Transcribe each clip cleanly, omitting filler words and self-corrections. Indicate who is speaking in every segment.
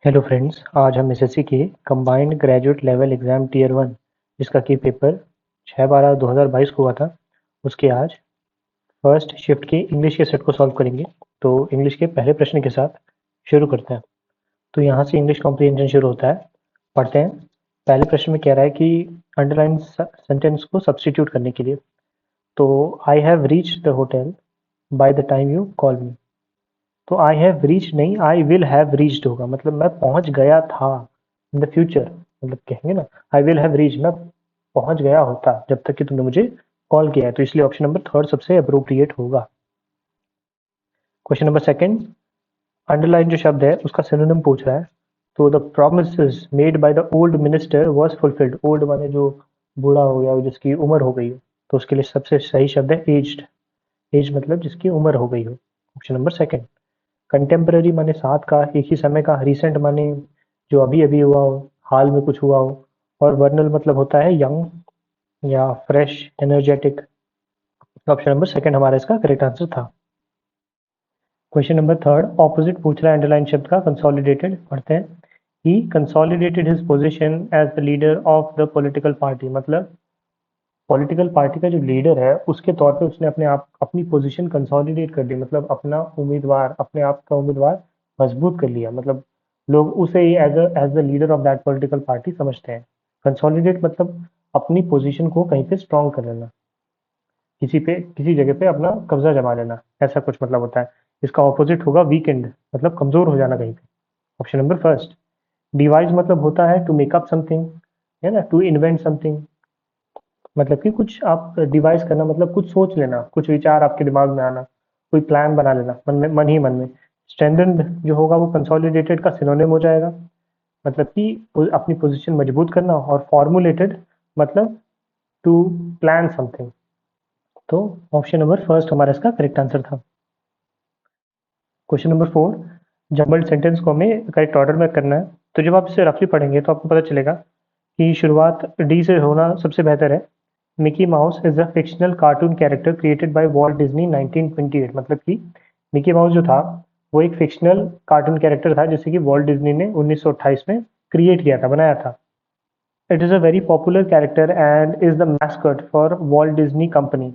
Speaker 1: Hello friends, आज हम SSC के combined graduate level exam tier 1 जिसका कि पेपर 6/12/2022 को हुआ था, उसके आज फर्स्ट शिफ्ट के इंग्लिश के सेट को सॉल्व करेंगे। तो इंग्लिश के पहले प्रश्न के साथ शुरू करते हैं। तो यहाँ से इंग्लिश कॉम्प्रिहेंशन शुरू होता है। पढ़ते हैं। पहले प्रश्न में कह रहा है कि अंडरलाइन सेंटेंस को सब्स्टिट्यूट करने के लिए। तो I have reached the hotel by the time you call मी। तो आई हैव रीच्ड नहीं, आई विल हैव रीच्ड होगा, मतलब मैं पहुंच गया था इन द फ्यूचर। मतलब कहेंगे ना, आई विल हैव रीच्ड, मैं पहुंच गया होता जब तक कि तुमने मुझे कॉल किया है। तो इसलिए ऑप्शन नंबर थर्ड सबसे अप्रोप्रिएट होगा। क्वेश्चन नंबर सेकंड, अंडरलाइन जो शब्द है उसका सिनोनिम पूछ रहा है। तो the promises made by the old minister was fulfilled. Old माने जो बूढ़ा हो गया हो, जिसकी उम्र हो गई हो, तो उसके लिए सबसे सही शब्द है एज्ड। एज मतलब जिसकी उम्र हो गई हो। Option number second. कंटेम्पररी माने साथ का, एक ही समय का। रिसेंट माने जो अभी अभी हुआ हो, हाल में कुछ हुआ हो। और वर्नल मतलब होता है यंग या fresh, energetic. Option number second हमारा इसका करेक्ट आंसर था। क्वेश्चन नंबर थर्ड, ऑपोजिट पूछ रहा है अंडरलाइन शब्द का कंसोलिडेटेड। पढ़ते हैं। He consolidated his position as the leader of the political party. मतलब पॉलिटिकल पार्टी का जो लीडर है उसके तौर पे उसने अपने आप अपनी पोजीशन कंसोलिडेट कर दी, मतलब अपना उम्मीदवार, अपने आप का उम्मीदवार मजबूत कर लिया। मतलब लोग उसे ही as the leader of that political party समझते हैं। कंसोलिडेट मतलब अपनी पोजीशन को कहीं पे स्ट्रांग कर लेना, किसी जगह पे अपना कब्जा जमा लेना, ऐसा कुछ मतलब होता है। इसका ऑपोजिट होगा वीकेंड, मतलब कमजोर हो जाना कहीं पे। Option number first. डिवाइस मतलब होता है टू मेक अप समथिंग, है ना, टू इन्वेंट समथिंग। मतलब कि कुछ आप डिवाइस करना, मतलब कुछ सोच लेना, कुछ विचार आपके दिमाग में आना, कोई प्लान बना लेना मन में, मन ही मन में। स्ट्रेंथेंड जो होगा वो कंसोलिडेटेड का सिनोनिम हो जाएगा, मतलब कि अपनी पोजीशन मजबूत करना। और फॉर्मुलेटेड मतलब टू प्लान समथिंग। तो ऑप्शन नंबर फर्स्ट हमारा इसका करेक्ट आंसर था। Question number four, jumbled sentence को हमें करेक्ट ऑर्डर में करना है। तो जब आप इसे रफली पढ़ेंगे तो आपको पता चलेगा कि शुरुआत डी से होना सबसे बेहतर है। Mickey mouse is a fictional cartoon character created by Walt Disney 1928। मतलब कि मिकी माउस जो था वो एक फिक्शनल कार्टून कैरेक्टर था जिसे कि वॉल्ट डिज्नी ने 1928 में क्रिएट किया था, बनाया था। It is a very popular character and is the mascot for Walt Disney company.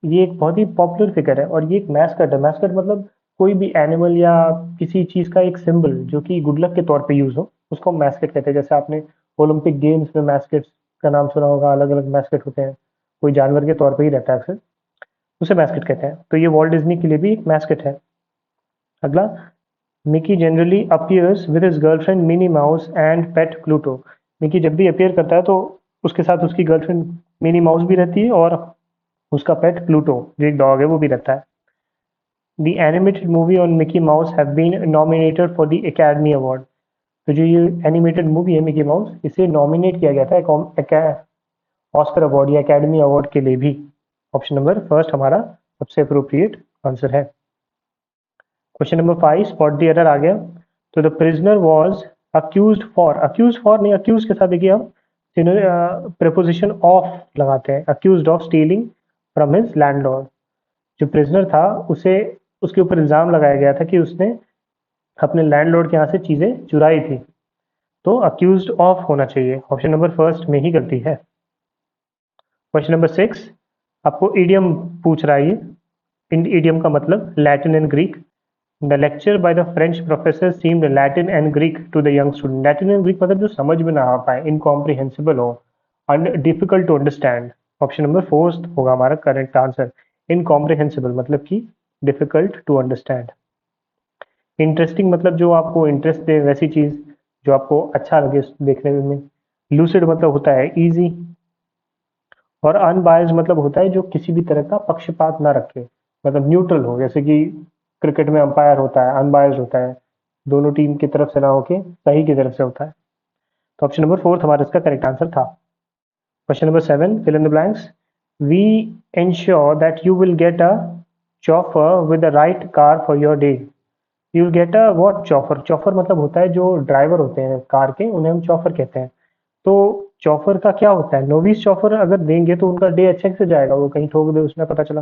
Speaker 1: ये एक बहुत ही पॉपुलर फिगर है और ये एक मैस्कट है। मैस्कट मतलब कोई भी एनिमल या किसी चीज़ का एक सिंबल जो कि गुड लक के तौर पे यूज़ हो, उसको हम मैस्कट कहते हैं। जैसे आपने ओलंपिक गेम्स में मैस्कट का नाम सुना होगा, अलग अलग मैस्कट होते हैं, कोई जानवर के तौर पे ही रहता है अक्सर, उसे मैस्कट कहते हैं। तो ये वॉल्ट डिज्नी के लिए भी एक मैस्कट है। अगला, Mickey generally appears with his girlfriend Minnie Mouse and pet Pluto. Mickey जब भी अपीयर करता है तो उसके साथ उसकी गर्लफ्रेंड मिनी माउस भी रहती है और उसका पेट प्लूटो जो एक डॉग है वो भी रहता है। The animated movie on Mickey Mouse have been nominated for the Academy Award। तो जो ये एनिमेटेड मूवी है मिकी माउस, इसे नॉमिनेट किया गया था ऑस्कर अवार्ड या एकेडमी अवार्ड के लिए भी। ऑप्शन नंबर फर्स्ट हमारा सबसे अप्रोप्रिएट आंसर है। Question number five, spot the error आ गया। तो the prisoner was accuse for नहीं, अक्यूज के साथ देखिए हम प्रेपोजिशन ऑफ लगाते हैं। Accuse of stealing from his landlord. जो प्रिजनर था उसे, उसके ऊपर इल्ज़ाम लगाया गया था कि उसने अपने लैंडलॉर्ड के यहाँ से चीज़ें चुराई थी। तो अक्यूज्ड ऑफ होना चाहिए, ऑप्शन नंबर फर्स्ट में ही गलती है। क्वेश्चन नंबर सिक्स, आपको इडियम पूछ रहा है ये। इडियम का मतलब Latin and Greek. The lecture by the French professor seemed Latin and Greek to the young student. Latin and Greek मतलब जो समझ में ना आ पाए, इनकॉम्प्रिहेंसिबल हो, difficult to understand. Option number fourth होगा हमारा करेक्ट आंसर। इनकॉम्प्रिहेंसिबल मतलब कि डिफिकल्ट टू अंडरस्टैंड। इंटरेस्टिंग मतलब जो आपको इंटरेस्ट दे वैसी चीज़, जो आपको अच्छा लगे देखने में। लूसिड मतलब होता है इजी। और अनबायस्ड मतलब होता है जो किसी भी तरह का पक्षपात ना रखे, मतलब न्यूट्रल हो। जैसे कि क्रिकेट में अंपायर होता है, अनबायस्ड होता है, दोनों टीम की तरफ से ना होके सही की तरफ से होता है। तो ऑप्शन नंबर फोर्थ हमारा इसका करेक्ट आंसर था। Question number seven, fill in the blanks. We ensure that you will get a chauffeur with the right car for your day। You get a what chauffeur. Chauffeur मतलब होता है जो driver होते हैं car के, उन्हें हम चॉफर कहते हैं। तो चॉफर का क्या होता है, नोविस चॉफर अगर देंगे तो उनका डे अच्छे से जाएगा, वो कहीं ठोक दे उसमें पता चला।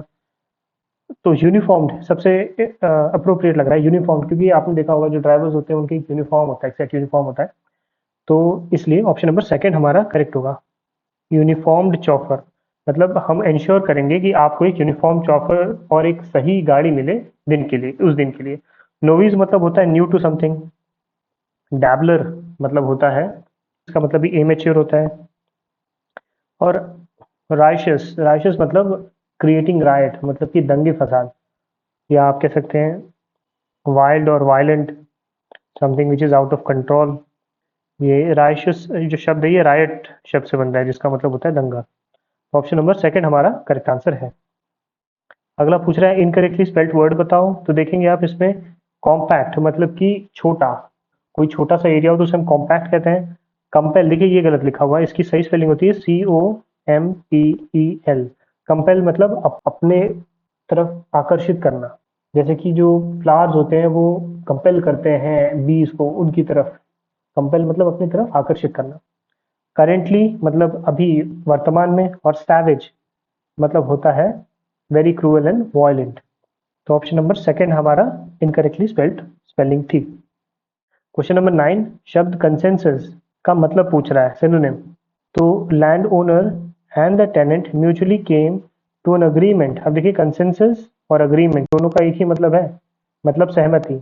Speaker 1: तो यूनिफॉर्म्ड सबसे अप्रोप्रिएट लग रहा है, यूनिफॉर्म, क्योंकि आपने देखा होगा जो ड्राइवर्स होते हैं उनके यूनिफॉर्म होता है, सेट यूनिफॉर्म होता है। तो इसलिए ऑप्शन नंबर सेकंड हमारा करेक्ट होगा, यूनिफॉर्म्ड चौफर। मतलब हम इंश्योर करेंगे कि आपको एक यूनिफॉर्म चौफर और एक सही गाड़ी मिले दिन के लिए, उस दिन के लिए। नोविस मतलब होता है न्यू टू समथिंग। डैबलर मतलब होता है, इसका मतलब भी इमेच्योर होता है। और राइशस, राइशस मतलब क्रिएटिंग राइट, मतलब कि दंगे फसाद, या आप कह सकते हैं वाइल्ड और violent, something which is out of control. ये राइशस जो शब्द है ये रायट शब्द से बनता है, जिसका मतलब होता है दंगा। ऑप्शन नंबर सेकंड हमारा करेक्ट आंसर है। अगला पूछ रहा है इनकरेक्टली स्पेल्ड वर्ड बताओ। तो देखेंगे आप इसमें कॉम्पैक्ट मतलब कि छोटा, कोई छोटा सा एरिया हो तो उसे हम कॉम्पैक्ट कहते हैं। कंपेल, देखिए ये गलत लिखा हुआ है, इसकी सही स्पेलिंग होती है COMPEL। कंपेल मतलब अपने तरफ आकर्षित करना, जैसे कि जो फ्लावर्स होते हैं वो कंपेल करते हैं बीज को उनकी तरफ। कंपेल मतलब अपनी तरफ आकर्षित करना। करेंटली मतलब अभी, वर्तमान में। और सैवेज मतलब होता है वेरी क्रूअल एंड वॉयलेंट। तो ऑप्शन नंबर सेकंड हमारा इनकरेक्टली स्पेल्ड स्पेलिंग थी। क्वेश्चन नंबर 9, शब्द कंसेंसस का मतलब पूछ रहा है, सिनोनिम। तो land owner and the tenant mutually came to an agreement. अब देखिए कंसेंसस और अग्रीमेंट दोनों का एक ही मतलब है, मतलब सहमति।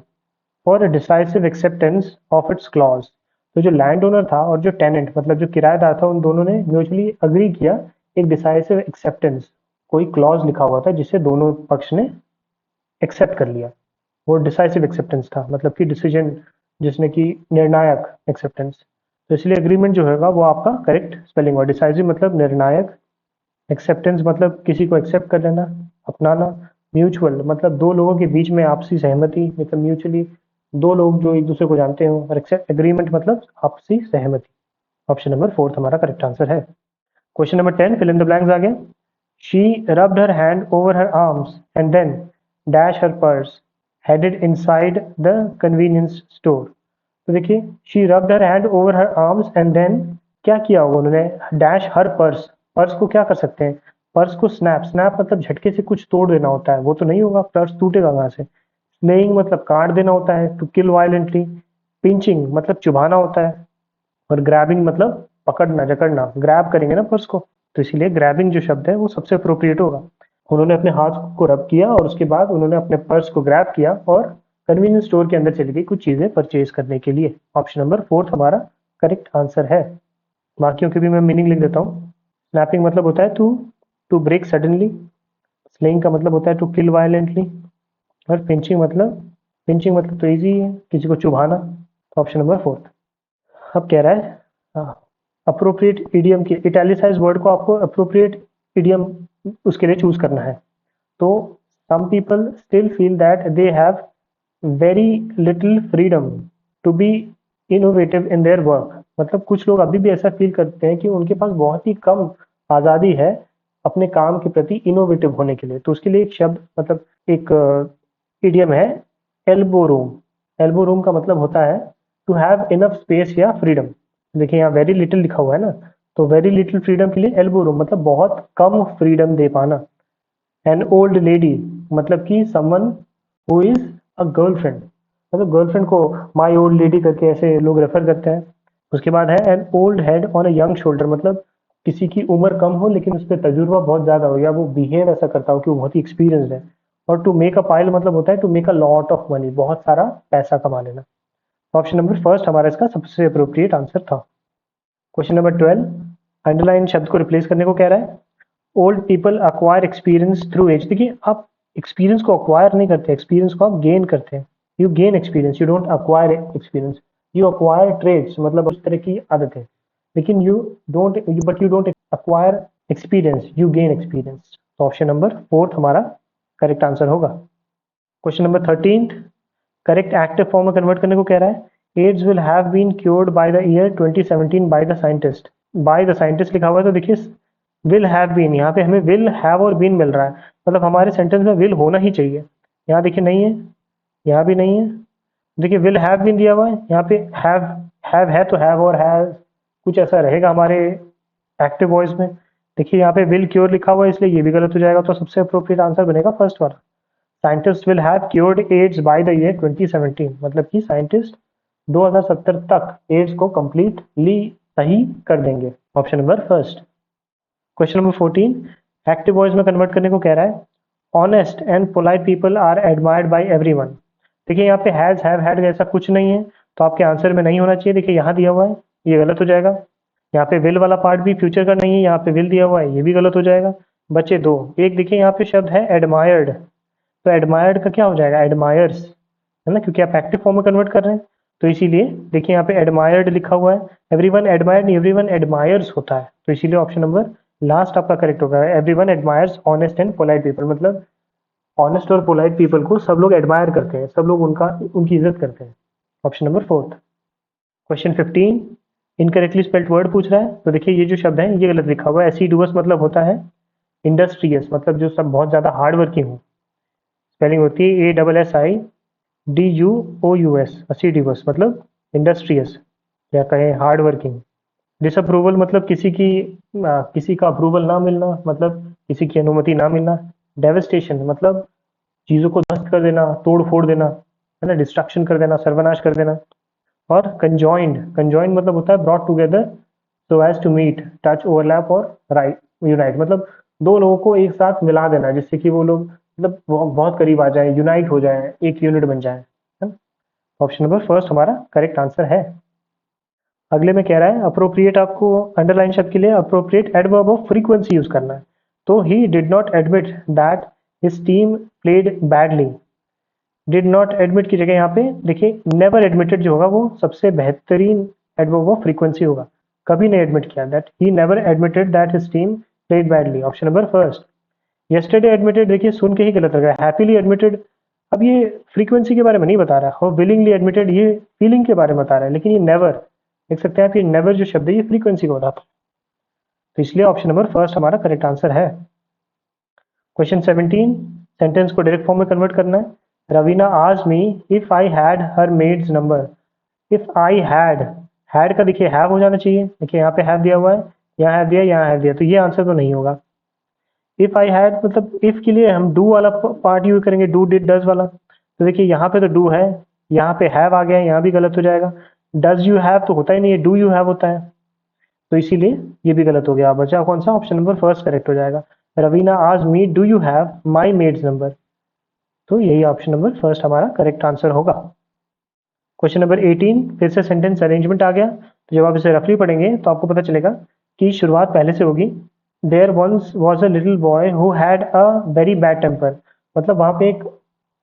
Speaker 1: For decisive acceptance of its clause. तो जो लैंड ओनर था और जो टेनेंट मतलब जो किराएदार था, उन दोनों ने म्यूचुअली अग्री किया एक डिसाइसिव एक्सेप्टेंस, कोई क्लॉज लिखा हुआ था जिसे दोनों पक्ष ने एक्सेप्ट कर लिया। वो डिसाइसिव एक्सेप्टेंस था, मतलब कि डिसीजन, जिसने कि निर्णायक एक्सेप्टेंस। तो इसलिए एग्रीमेंट जो होगा वो आपका करेक्ट स्पेलिंग हुआ। डिसाइसिव मतलब निर्णायक, एक्सेप्टेंस मतलब किसी को एक्सेप्ट कर लेना, अपनाना। म्यूचुअल मतलब दो लोगों के बीच में आपसी सहमति, मतलब म्यूचुअली दो लोग जो एक दूसरे को जानते हो। और एग्रीमेंट मतलब आपसी सहमति। ऑप्शन नंबर फोर्थ हमारा करेक्ट आंसर है। Question number 10, fill in the blanks आ गया। She rubbed her hand over her arms and then dash her purse headed inside the convenience store. तो देखिए, she rubbed her hand over her arms and then क्या किया होगा उन्होंने, dash her purse. Purse को क्या कर सकते हैं, पर्स को स्नैप, स्नैप मतलब झटके से कुछ तोड़ देना होता है, वो तो नहीं होगा, पर्स टूटेगा कहाँ से। स्लेइंग मतलब काट देना होता है, टू किल वायलेंटली। पिंचिंग मतलब चुभाना होता है। और ग्रैबिंग मतलब पकड़ना, जकड़ना, ग्रैब करेंगे ना पर्स को, तो इसीलिए ग्रैबिंग जो शब्द है वो सबसे अप्रोप्रिएट होगा। उन्होंने अपने हाथ को रब किया और उसके बाद उन्होंने अपने पर्स को ग्रैब किया और कन्वीनियंस स्टोर के अंदर चली गई कुछ चीजें परचेज करने के लिए। ऑप्शन नंबर फोर्थ हमारा करेक्ट आंसर है। बाकियों की भी मैं मीनिंग लिख देता हूँ। स्नैपिंग मतलब होता है to to break suddenly. Slaying का मतलब होता है टू किल वायलेंटली। और पिंचिंग मतलब तो ईजी है, किसी को चुभाना। Option number fourth. अब कह रहा है अप्रोप्रिएट इडियम की इटैलिसाइज वर्ड को आपको अप्रोप्रिएट इडियम उसके लिए चूज करना है। तो some people still feel that they have very little freedom to be innovative in their work. मतलब कुछ लोग अभी भी ऐसा फील करते हैं कि उनके पास बहुत ही कम आज़ादी है अपने काम के प्रति इनोवेटिव होने के लिए। तो उसके लिए एक शब्द, मतलब एक इडियम है, एल्बो रूम। एल्बो रूम का मतलब होता है टू हैव इनफ स्पेस या फ्रीडम। देखिए यहाँ वेरी लिटिल लिखा हुआ है ना, तो वेरी लिटिल फ्रीडम के लिए एल्बो रूम मतलब बहुत कम फ्रीडम दे पाना। एन ओल्ड लेडी मतलब कि someone who is a girlfriend, मतलब गर्लफ्रेंड को माई ओल्ड लेडी करके ऐसे लोग रेफर करते हैं। उसके बाद है an old head on a young shoulder, मतलब किसी की उम्र कम हो लेकिन उस पर तजुर्बा बहुत ज्यादा हो, या वो बिहेव ऐसा करता हो कि वो बहुत ही एक्सपीरियंसड है। और टू मेक अ पाइल मतलब होता है to make a lot of money, बहुत सारा पैसा कमा लेना। ऑप्शन नंबर फर्स्ट हमारा इसका सबसे अप्रोप्रिएट आंसर था। क्वेश्चन नंबर 12, अंडरलाइन शब्द को रिप्लेस करने को कह रहा है। Old people acquire experience through age. देखिए, आप एक्सपीरियंस को अक्वायर नहीं करते, एक्सपीरियंस को आप गेन करते हैं। You gain experience, you don't acquire experience. You acquire traits मतलब उस तरह की आदतें, लेकिन you don't acquire experience, you gain experience. तो ऑप्शन नंबर फोर्थ हमारा करेक्ट आंसर होगा। Question number 13, correct active form में कन्वर्ट करने को कह रहा है। AIDS will have been cured by the year 2017 by the scientist. By the scientist लिखा हुआ है, तो देखिए विल हैव बीन, यहाँ पे हमें विल हैव और बीन मिल रहा है, मतलब हमारे सेंटेंस में विल होना ही चाहिए। यहाँ देखिए नहीं है, यहाँ भी नहीं है। देखिए विल हैव बीन दिया हुआ है, यहाँ पे हैव है तो हैव और हैव कुछ ऐसा रहेगा हमारे एक्टिव वॉइस में। देखिए यहाँ पे विल क्योर लिखा हुआ है, इसलिए ये भी गलत हो जाएगा। तो सबसे अप्रोप्रिएट आंसर बनेगा फर्स्ट वाला। Scientist will have cured AIDS by the year 2017, मतलब कि साइंटिस्ट 2070 तक एड्स को कंप्लीटली सही कर देंगे। Option number first. Question number 14 active voice में कन्वर्ट करने को कह रहा है। Honest and polite people are admired by everyone. देखिए यहाँ पे हैज हैव हैड ऐसा कुछ नहीं है, तो आपके आंसर में नहीं होना चाहिए। देखिए यहाँ दिया हुआ है, ये गलत हो जाएगा। यहाँ पे विल वाला पार्ट भी फ्यूचर का नहीं है, यहाँ पे विल दिया हुआ है, ये भी गलत हो जाएगा। बचे दो। एक देखिए यहाँ पे शब्द है एडमायर्ड, तो एडमायर्ड का क्या हो जाएगा, एडमायर्स, है ना, क्योंकि आप एक्टिव फॉर्म में कन्वर्ट कर रहे हैं। तो इसीलिए देखिए यहाँ पे एडमायर्ड लिखा हुआ है, एवरीवन एडमायर्ड नहीं, एवरीवन एडमायर्स होता है। तो इसीलिए ऑप्शन नंबर लास्ट आपका करेक्ट होगा, everyone admires honest and polite people. मतलब ऑनेस्ट और पोलाइट पीपल को सब लोग एडमायर करते हैं, सब लोग उनकी इज्जत करते हैं। Option number fourth. Question 15 incorrectly spelled word पूछ रहा है। तो देखिए ये जो शब्द है ये गलत लिखा हुआ है। एसिडुअस मतलब होता है इंडस्ट्रियस, मतलब जो सब बहुत ज़्यादा हार्ड वर्किंग हो। स्पेलिंग होती है ASSIDUOUS, असिडुअस मतलब इंडस्ट्रियस या कहें हार्ड वर्किंग। डिसअप्रूवल मतलब किसी का अप्रूवल ना मिलना, मतलब किसी की अनुमति ना मिलना। डेवस्टेशन मतलब चीज़ों को ध्वस्त कर देना, तोड़ फोड़ देना, है ना, डिस्ट्रक्शन कर देना, सर्वनाश कर देना। और कंजॉइंड मतलब होता है brought together so as to meet, touch, overlap और राइट यूनाइट, मतलब दो लोगों को एक साथ मिला देना जिससे कि वो लोग मतलब बहुत करीब आ जाए, यूनाइट हो जाए, एक यूनिट बन जाए, है ना। ऑप्शन नंबर फर्स्ट हमारा करेक्ट आंसर है। अगले में कह रहा है अप्रोप्रिएट, आपको अंडरलाइन शब्द के लिए appropriate adverb of frequency use करना है। तो he did not admit that his team played badly. Did not admit की जगह यहाँ पे देखिए नेवर एडमिटेड जो होगा वो सबसे बेहतरीन एडवर्ब ऑफ फ्रीक्वेंसी होगा। कभी नहीं एडमिट किया, that he never admitted that his team played badly. Option number first. Yesterday admitted देखिए सुन के ही गलत लग रहा है। हैप्पीली एडमिटेड, अब ये फ्रीक्वेंसी के बारे में नहीं बता रहा है, और विलिंगली एडमिटेड ये फीलिंग के बारे में बता रहा है, लेकिन ये नेवर, देख सकते हैं आप, ये नेवर जो शब्द है ये फ्रीक्वेंसी को बताता है। तो इसलिए ऑप्शन नंबर फर्स्ट हमारा करेक्ट आंसर है। क्वेश्चन 17 सेंटेंस को डायरेक्ट फॉर्म में कन्वर्ट करना है। Raveena asked me if I had her maids number. If I had का देखिए हैव हो जाना चाहिए। देखिए यहाँ पे हैव दिया हुआ है, यहाँ हैव दिया, यहाँ हैव दिया, तो ये आंसर तो नहीं होगा। इफ आई हैड मतलब इफ के लिए हम डू वाला पार्ट यूज करेंगे, डू डिड डज वाला। तो देखिए यहाँ पे तो डू है, यहाँ पे हैव आ गया है, यहाँ भी गलत हो जाएगा। डज यू हैव तो होता ही नहीं है, डू यू हैव होता है, तो इसीलिए ये भी गलत हो गया। बचा कौन सा, ऑप्शन नंबर फर्स्ट करेक्ट हो जाएगा। Raveena asked me do you have my maids number, तो यही ऑप्शन नंबर फर्स्ट हमारा करेक्ट आंसर होगा। क्वेश्चन नंबर 18 फिर से सेंटेंस अरेंजमेंट आ गया। तो जब आप इसे रफली पढ़ेंगे तो आपको पता चलेगा कि शुरुआत पहले से होगी। There once was a little boy who had a very bad temper, मतलब वहां पे एक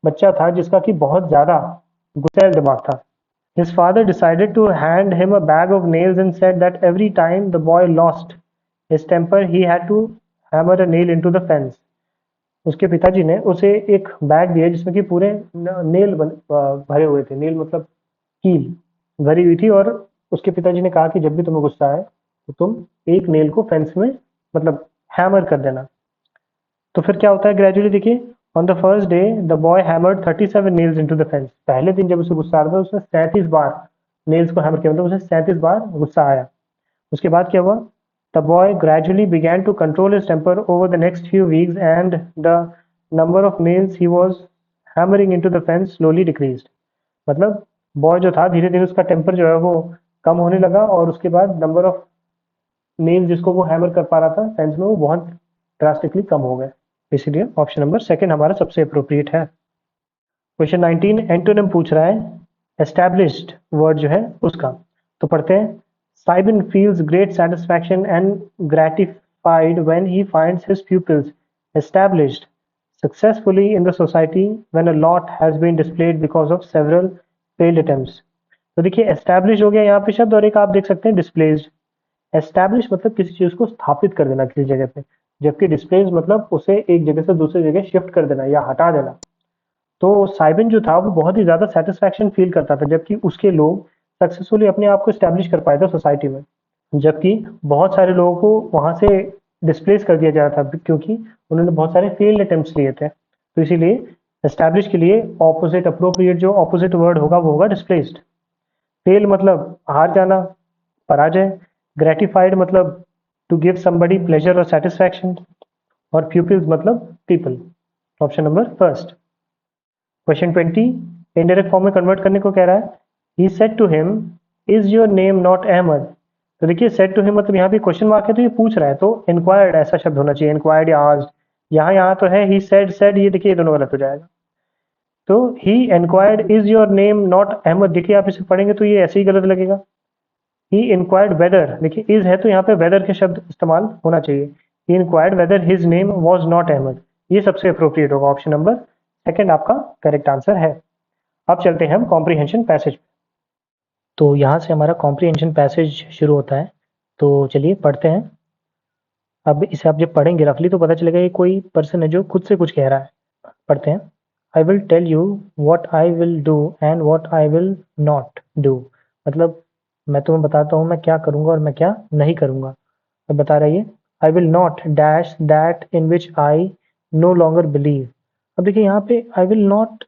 Speaker 1: बच्चा था जिसका कि बहुत ज्यादा गुस्सैल दिमाग था। His father decided to hand him a bag of nails and said that every time the boy lost his temper, he had to hammer a nail into the fence. उसके पिताजी ने उसे एक बैग दिया जिसमें कि पूरे नेल भरे हुए थे। नेल मतलब कील भरी हुई थी, और उसके पिताजी ने कहा कि जब भी तुम्हें गुस्सा आए तो तुम एक नेल को फेंस में मतलब हैमर कर देना। तो फिर क्या होता है ग्रेजुअली देखिए, on the first day the boy hammered 37 nails into the fence. पहले दिन जब उसे गुस्सा आ रहा था उसने 37 बार नेल्स को हैमर किया, मतलब उसे 37 बार गुस्सा आया। उसके बाद क्या हुआ, the boy gradually began to control his temper over the next few weeks and the number of nails he was hammering into the fence slowly decreased. मतलब बॉय जो था धीरे धीरे उसका टेम्पर जो है वो कम होने लगा, और उसके बाद नंबर ऑफ नेल जिसको वो हैमर कर पा रहा था फेंस में वो बहुत ड्रास्टिकली कम हो गए। इसलिए ऑप्शन नंबर सेकंड हमारा सबसे अप्रोप्रिएट है। क्वेश्चन 19 एंटोनिम पूछ रहा है एस्टैब्लिश्ड वर्ड जो है उसका। तो पढ़ते हैं। साइबन feels great satisfaction and gratified when he finds his pupils established successfully in the society when a lot has been displayed because of several failed attempts। तो देखिए एस्टैब्लिश हो गया यहाँ पे शब्द, और एक आप देख सकते हैं डिस्प्लेस्ड। एस्टैब्लिश मतलब किसी चीज को स्थापित कर देना किसी जगह पे, जबकि डिस्प्लेस मतलब उसे एक जगह से दूसरी जगह शिफ्ट कर देना या हटा देना। तो साइबन जो था वो बहुत ही ज्यादा सेटिस्फैक्शन फील करता था जबकि उसके लोग सक्सेसफुली अपने आप को स्टैब्लिश कर पाए थे सोसाइटी में, जबकि बहुत सारे लोगों को वहां से डिस्प्लेस कर दिया जा रहा था क्योंकि उन्होंने बहुत सारे फेल्ड अटेम्प्ट्स लिए थे। तो इसीलिए एस्टैब्लिश के लिए ऑपोजिट अप्रोप्रिएट जो ऑपोजिट वर्ड होगा वो होगा डिस्प्लेस्ड। फेल मतलब हार जाना, पराजय। ग्रेटिफाइड मतलब टू गिव समबडी प्लेजर और सेटिस्फैक्शन, और pupils मतलब people. Option number first. Question 20 indirect form में कन्वर्ट करने को कह रहा है। He said to him is your name not Ahmed. तो देखिए सेड टू हिम मतलब यहाँ पे क्वेश्चन मार्क है तो ये पूछ रहा है, तो इंक्वायर्ड ऐसा शब्द होना चाहिए, इंक्वायर्ड या आस्क्ड। यहाँ तो है ही सेड, ये देखिए ये दोनों गलत हो जाएगा। तो he inquired is your name not Ahmed, देखिए आप इसे पढ़ेंगे तो ये ऐसे ही गलत लगेगा। ही इंक्वायर्ड वेदर, देखिए इज है तो यहाँ पे वेदर के शब्द इस्तेमाल होना चाहिए। He inquired whether his name was not Ahmed, ये सबसे अप्रोप्रिएट होगा। ऑप्शन नंबर सेकंड आपका करेक्ट आंसर है। अब चलते हैं हम कॉम्प्रीहेंशन पैसेज। तो यहाँ से हमारा कॉम्प्रीहेंशन पैसेज शुरू होता है, तो चलिए पढ़ते हैं। अब इसे आप जब पढ़ेंगे रफली तो पता चलेगा ये कोई पर्सन है जो खुद से कुछ कह रहा है। पढ़ते हैं। I will tell you what I will do and what I will not do, मतलब मैं तुम्हें बताता हूँ मैं क्या करूँगा और मैं क्या नहीं करूँगा। अब बता रही है आई will not dash that in which I no longer believe. अब देखिए यहाँ पे आई विल नॉट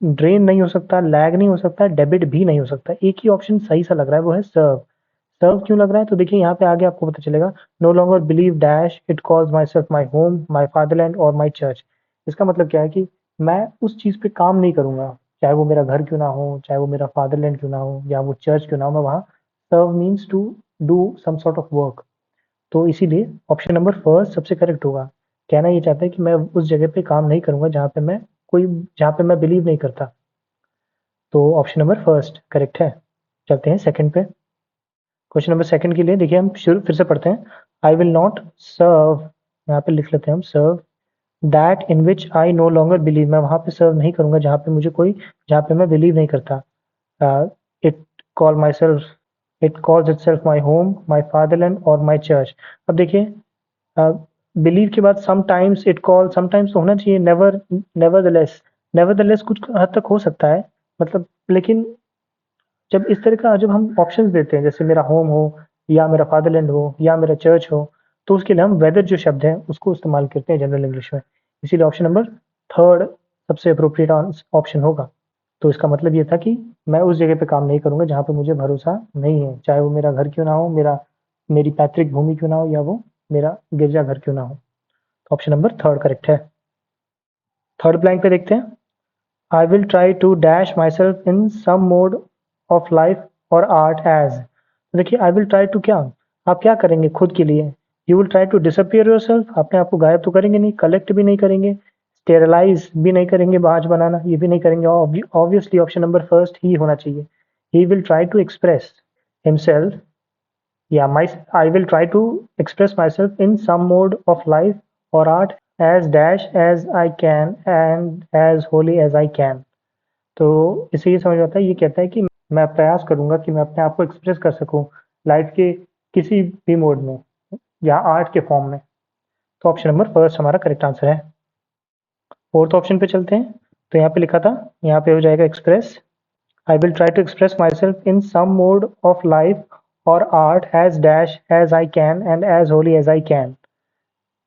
Speaker 1: ड्रेन नहीं हो सकता, लैग नहीं हो सकता, डेबिट भी नहीं हो सकता, एक ही ऑप्शन सही सा लग रहा है वो है सर्व। सर्व क्यों लग रहा है तो देखिए यहाँ पे आगे आपको पता चलेगा। No longer believe dash it calls myself my home my fatherland और माई चर्च। इसका मतलब क्या है कि मैं उस चीज़ पे काम नहीं करूँगा, चाहे वो मेरा घर क्यों ना हो, चाहे वो मेरा फादरलैंड क्यों ना हो, या वो चर्च क्यों ना हो, मैं वहाँ serve means to do some sort of work. तो इसीलिए ऑप्शन नंबर फर्स्ट सबसे करेक्ट होगा। कहना ये चाहता है कि मैं उस जगह पे काम नहीं करूँगा जहाँ पे मैं बिलीव नहीं करता। तो ऑप्शन नंबर फर्स्ट करेक्ट है। चलते हैं सेकंड पे। क्वेश्चन नंबर सेकंड के लिए देखिए हम शुरू फिर से पढ़ते हैं। आई विल नॉट सर्व, यहाँ पे लिख लेते हैं हम serve that in which I no longer believe, मैं वहाँ पे सर्व नहीं करूँगा जहाँ पे मैं बिलीव नहीं करता। It call my self it calls it self my home my fatherland और माई चर्च। अब देखिए बिलीव के बाद समटाइम्स इट कॉल, समटाइम्स तो होना चाहिए नेवर, नेवरदलेस। नेवरदलेस कुछ हद तक हो सकता है मतलब, लेकिन जब इस तरह का जब हम ऑप्शंस देते हैं जैसे मेरा होम हो या मेरा फादरलैंड हो या मेरा चर्च हो, तो उसके लिए हम वेदर जो शब्द है उसको इस्तेमाल करते हैं जनरल इंग्लिश में। इसीलिए ऑप्शन नंबर थर्ड सबसे अप्रोप्रिएट ऑप्शन होगा। तो इसका मतलब ये था कि मैं उस जगह पे काम नहीं करूंगा जहाँ पे मुझे भरोसा नहीं है, चाहे वो मेरा घर क्यों ना हो, मेरी पैतृक भूमि क्यों ना हो, या वो मेरा गिरजा घर क्यों ना हो। तो ऑप्शन नंबर थर्ड करेक्ट है। थर्ड ब्लैंक पे देखते हैं। I will try to dash myself in some mode of life और आर्ट एज। देखिए आई विल ट्राई टू क्या, आप क्या करेंगे खुद के लिए। You will try to disappear yourself, अपने आप को गायब तो करेंगे नहीं, कलेक्ट भी नहीं करेंगे, स्टेरलाइज भी नहीं करेंगे, बाज बनाना ये भी नहीं करेंगे। ऑब्वियसली ऑप्शन नंबर फर्स्ट ही होना चाहिए। He will try to express himself या my I will try to express myself in some mode of life और art as dash as I can and as wholly as I can. तो इससे ये समझ में आता है, ये कहता है कि मैं प्रयास करूंगा कि मैं अपने आप को एक्सप्रेस कर सकूं लाइफ के किसी भी मोड में या आर्ट के फॉर्म में। तो ऑप्शन नंबर फर्स्ट हमारा करेक्ट आंसर है। फोर्थ ऑप्शन पे चलते हैं। तो यहाँ पे लिखा था, यहाँ पे हो जाएगा express. I will try to express myself in some mode of life और art as dash as I can and as wholly as I can.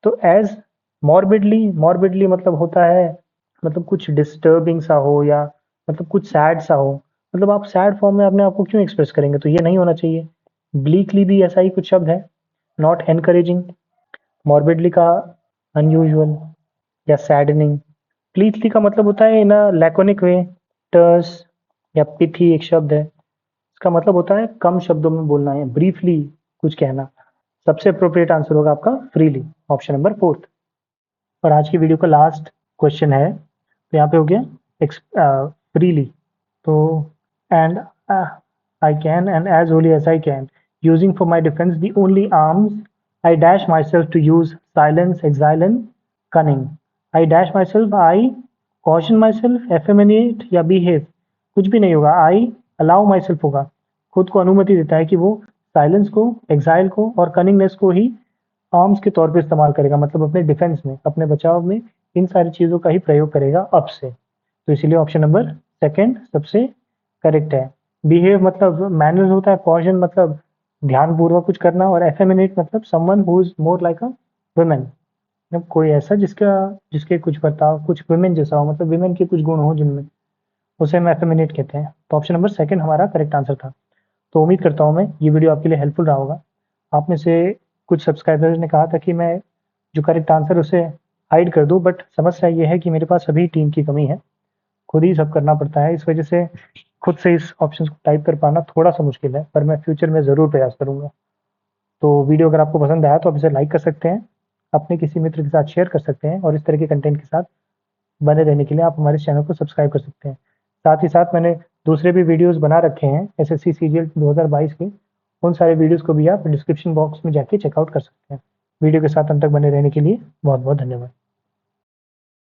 Speaker 1: तो एज मॉर्बिडली, मॉर्बिडली मतलब होता है मतलब कुछ डिस्टर्बिंग सा हो या मतलब कुछ सैड सा हो, मतलब आप सैड फॉर्म में अपने आप को क्यों एक्सप्रेस करेंगे, तो ये नहीं होना चाहिए। ब्लीकली भी ऐसा ही कुछ शब्द है, नॉट एनकरेजिंग। मॉर्बिडली का अनयूजुअल या सैडनिंग। प्लीथली का मतलब होता है इन अ लैकोनिक वे। टर्स या पिथी एक शब्द है, इसका मतलब होता है कम शब्दों में बोलना है, ब्रीफली कुछ कहना। सबसे अप्रोप्रिएट आंसर होगा आपका फ्रीली, ऑप्शन नंबर फोर्थ। और आज की वीडियो का लास्ट क्वेश्चन है, तो यहाँ पे हो गया फ्रीली। तो and I can and as wholly as I can using for my defence the only arms I dash myself to use silence exile and cunning. I dash myself, I caution myself, effeminate या behave, कुछ भी नहीं होगा। आई allow my self होगा, खुद को अनुमति देता है कि वो साइलेंस को, एक्साइल को और कनिंगनेस को ही आर्म्स के तौर पे इस्तेमाल करेगा, मतलब अपने डिफेंस में, अपने बचाव में इन सारी चीज़ों का ही प्रयोग करेगा अब से। तो इसीलिए ऑप्शन नंबर सेकंड सबसे करेक्ट है। बिहेव मतलब मैनर्स होता है, कॉशन मतलब ध्यानपूर्वक कुछ करना, और एफेमिनेट मतलब someone who is more like a women, मतलब कोई ऐसा जिसके कुछ बर्ताव कुछ वुमेन जैसा हो, मतलब वुमेन के कुछ गुण हो जिनमें, उसे हम एफेमिनेट कहते हैं। तो ऑप्शन नंबर सेकंड हमारा करेक्ट आंसर था। तो उम्मीद करता हूँ मैं ये वीडियो आपके लिए हेल्पफुल रहा होगा। आप में से कुछ सब्सक्राइबर्स ने कहा था कि मैं जो करेक्ट आंसर उसे हाइड कर दूं, बट समस्या ये है कि मेरे पास अभी टीम की कमी है। खुद ही सब करना पड़ता है, इस वजह से खुद से इस ऑप्शंस को टाइप कर पाना थोड़ा-सा मुश्किल है, पर मैं फ्यूचर में ज़रूर प्रयास करूँगा। तो वीडियो अगर आपको पसंद आया तो आप इसे लाइक कर सकते हैं, अपने किसी मित्र के साथ शेयर कर सकते हैं और इस तरह के कंटेंट के साथ बने रहने के लिए आप हमारे चैनल को सब्सक्राइब कर सकते हैं। साथ ही साथ मैंने दूसरे भी वीडियोज़ बना रखे हैं एसएससी सीजीएल 2022 के, उन सारे वीडियोज़ को भी आप डिस्क्रिप्शन बॉक्स में जाके चेकआउट कर सकते हैं। वीडियो के साथ अंत तक बने रहने के लिए बहुत-बहुत धन्यवाद।